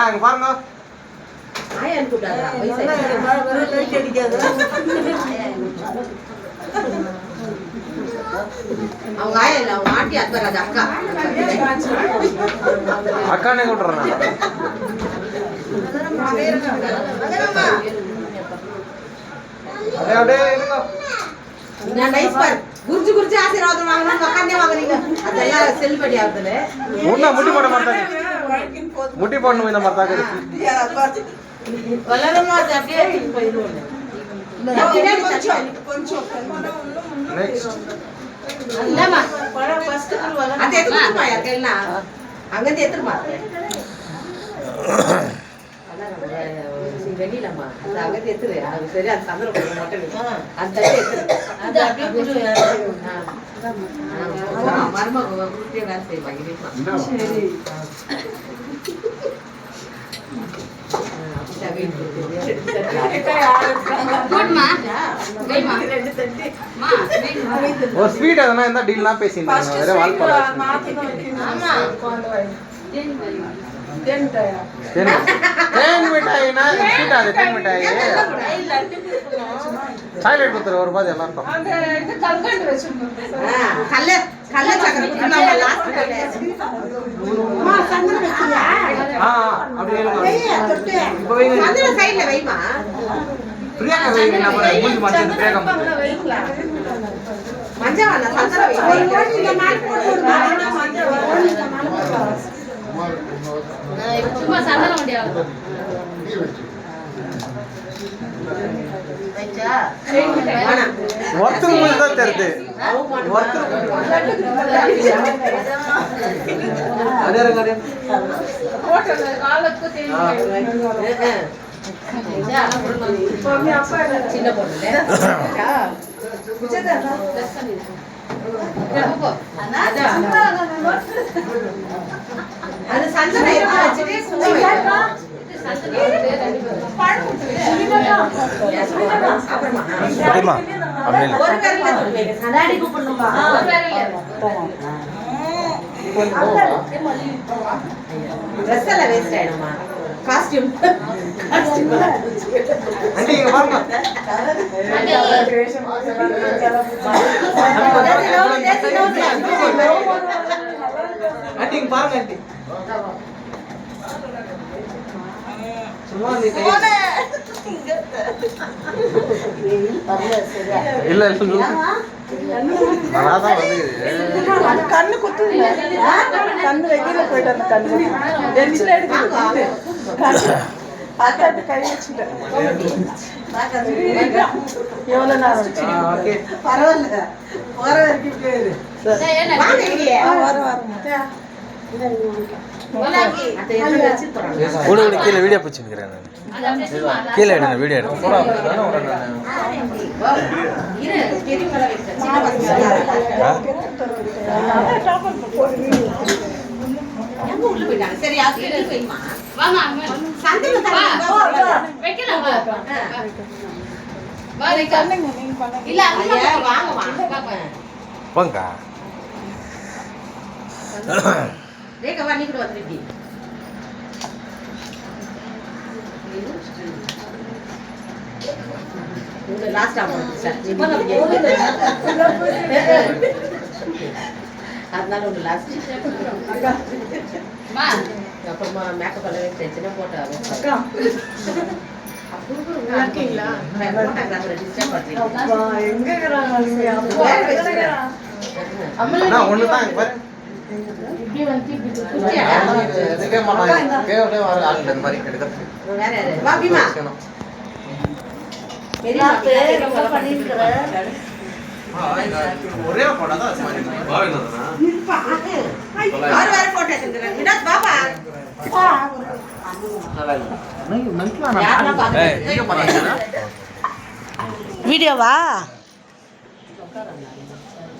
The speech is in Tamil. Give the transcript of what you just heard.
அங்க பாருங்க அவங்க ஆயா இல்ல அவங்க ஆண்டி அத்வராஜ் அக்கா அக்கானே கூட்டுறேன் அப்படியே இருங்க நான் நைஸ் பார் குர்ஜி குர்ஜி ஆசீர்வாதம் வாங்கணும் உட்காந்தே வாங்குறீங்க அதெல்லாம் செல்படி ஆகுதுல முன்னா முட்டி போட மாட்டாங்க முட்டி போடணும் இந்த மாதிரி வளரமா அப்படியே போயிடுவோம் கொஞ்சம் நெக்ஸ்ட் இல்லம்மா ஃபர்ஸ்ட் குருவாங்க அது எதுக்குமா யாருக்கெல்லாம் அங்க இருந்து எத்துமா வெளியிலம்மா அது அங்க இருந்து எத்துரு அது சரி அது சந்திர போட மாட்டேன் அந்த எத்துரு அது அப்படியே குரு மர்ம குருட்டியே வேலை செய்வாங்க சரி ஒரு ஸ்வீட் எதனா இருந்தா டீல்லாம் பேசிட்டு வேற வால்பாறை தேன் மிட்டாய் ना ஸ்வீட் அது தேன் மிட்டாய் சாக்லேட் குத்துற ஒரு பாதி எல்லாரும் அந்த இது கல்கண்டு வெச்சிருக்கோம் கல்ல கல்ல சக்கரை குத்துனாங்க லாஸ்ட் அம்மா சந்தன வெச்சியா அப்படியே இப்போ வை சந்தன சைடுல வைமா பிரியாங்க வை நம்ம மூஞ்சி மஞ்சள் பிரியாங்க மஞ்சள் வாங்க சந்தன வை இந்த மாதிரி போடு மஞ்சள் இந்த மாதிரி போடு சும்மா சந்தன முடியாது வெச்சா ஒருத்தர் மூஞ்சி தான் தெரியுது ஒருத்தர் அதே ரகடே போட்ட காலத்துக்கு தேன் சின்ன பொண்ணுல அது சந்தன வச்சிட்டு ஒரு கரல சொல்லுங்க சடாடி கூப்பிடணுமா ஒரு கரல Dress எல்லாம் வேஸ்ட் ஆயிடுமா காஸ்டியூம் ஆண்டி இங்க பாருங்க ஆண்டி இங்க பாருங்க ஆண்டி சும்மா நீ இல்ல இல்ல நல்லாதான் வந்து கண்ணு குத்துது கண்ணு வெயில போயிட்டு அந்த கண்ணு டென்ஷன் எடுக்குது அக்காட்டு கை வச்சுட்டேன் எவ்வளவு நேரம் ஓகே பரவாயில்ல போற வரைக்கும் கேளு வாங்க இங்க வர வர கூட கீழே வீடியோ பிடிச்சிருக்கிறேன் கீழே எடுங்க வீடியோ எடுங்க போங்க ரேகா வா நீ கூட வந்துருடி இந்த லாஸ்ட் ஆகும் சார் அதனால உங்க லாஸ்ட் மா அப்புறமா மேக்கப் எல்லாம் வச்சுனா போட்டா அக்கா அப்போ இருக்கீங்களா போட்டோகிராஃபர் டிஸ்டர்ப் பண்றீங்க எங்க இருக்கறாங்க அம்மா ஒண்ணு தான் பாரு இப்படி வந்து இதுக்கே மாட்டாங்க கேவலே வர ஆள் இந்த மாதிரி எடுக்கிறது வேற யாரு வா பீமா பெரிய ரொம்ப பண்ணிருக்கற ஒரே போட்டா தான் மாதிரி பாவேனதனா யார் வேற போட்டோ எடுக்கறாங்க வினோத் பாபா நல்லா இல்ல நான் யாரா பாக்க ஏய் இங்க பாருங்க வீடியோவா